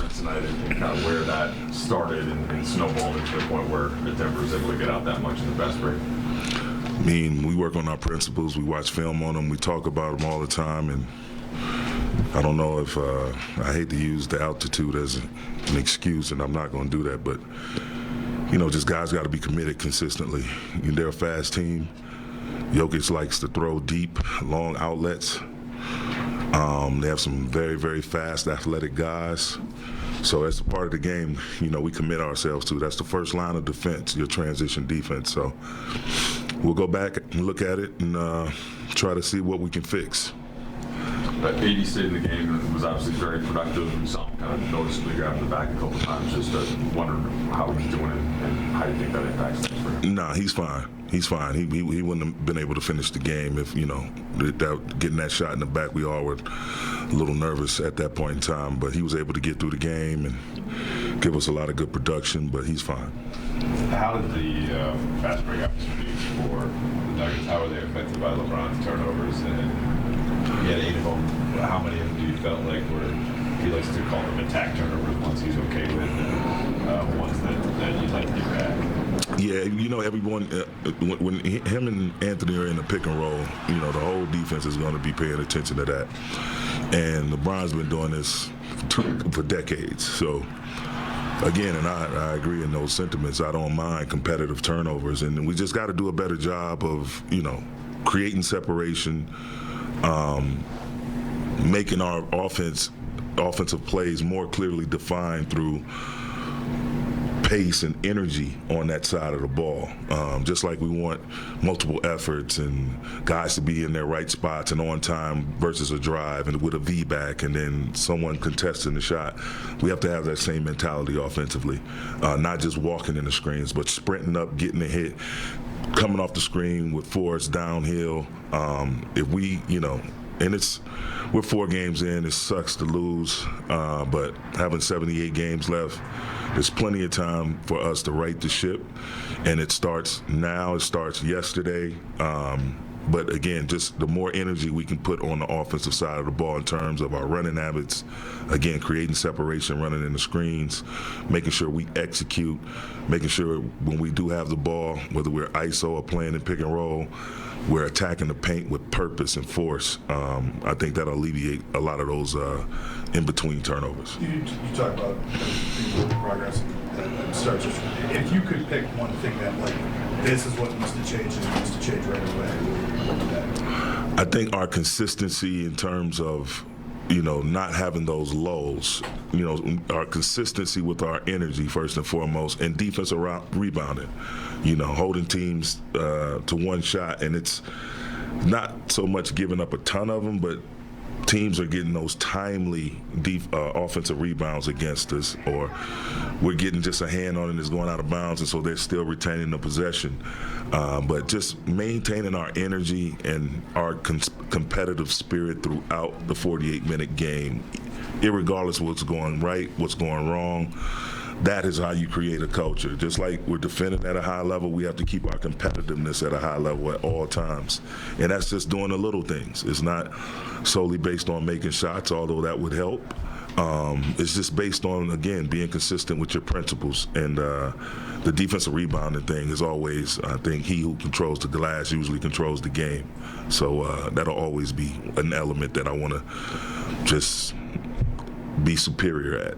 offense tonight and kind of where that started and snowballed to the point where Denver was able to get out that much in the fast break? I mean, we work on our principles. We watch film on them. We talk about them all the time. And I don't know if I hate to use the altitude as an excuse, and I'm not going to do that. But, just guys got to be committed consistently. They're a fast team. Jokic likes to throw deep, long outlets. They have some very, very fast, athletic guys. So that's a part of the game, we commit ourselves to. That's the first line of defense, your transition defense. So we'll go back and look at it and try to see what we can fix. But AD stayed in the game and was obviously very productive. We saw him kind of noticeably grab the back a couple times. Just wondering how he's doing and how you think that impacts things for him. Nah, he's fine. He's fine. He wouldn't have been able to finish the game if, getting that shot in the back, we all were a little nervous at that point in time. But he was able to get through the game and give us a lot of good production, but he's fine. How did the fast break opportunities for the Nuggets, how were they affected by LeBron's turnovers? And he had 8 of them. How many of them do you felt like he likes to call them attack turnovers, ones he's okay with, and ones that you'd like to get back? Yeah, everyone, when him and Anthony are in the pick and roll, the whole defense is going to be paying attention to that. And LeBron's been doing this for decades. So, again, and I agree in those sentiments. I don't mind competitive turnovers. And we just got to do a better job of, creating separation, making our offensive plays more clearly defined through pace and energy on that side of the ball. Just like we want multiple efforts and guys to be in their right spots and on time versus a drive and with a V-back and then someone contesting the shot. We have to have that same mentality offensively, not just walking in the screens, but sprinting up, getting a hit, coming off the screen with force downhill. If we, and we're 4 games in, it sucks to lose, but having 78 games left, there's plenty of time for us to right the ship, and it starts now, it starts yesterday. But again, just the more energy we can put on the offensive side of the ball in terms of our running habits, again, creating separation, running in the screens, making sure we execute, making sure when we do have the ball, whether we're ISO or playing in pick and roll, we're attacking the paint with purpose and force. I think that'll alleviate a lot of those in-between turnovers. You talk about progress and starts. If you could pick one thing that, this is what needs to change and it needs to change right away, what would that be? I think our consistency in terms of, not having those lulls, our consistency with our energy first and foremost, and defense around rebounding, holding teams to one shot, and it's not so much giving up a ton of them, but teams are getting those timely offensive rebounds against us, or we're getting just a hand on it and it's going out of bounds, and so they're still retaining the possession. But just maintaining our energy and our competitive spirit throughout the 48-minute game, irregardless of what's going right, what's going wrong. That is how you create a culture. Just like we're defending at a high level, we have to keep our competitiveness at a high level at all times. And that's just doing the little things. It's not solely based on making shots, although that would help. It's just based on, again, being consistent with your principles. And the defensive rebounding thing is always, I think, he who controls the glass usually controls the game. So that'll always be an element that I want to just be superior at.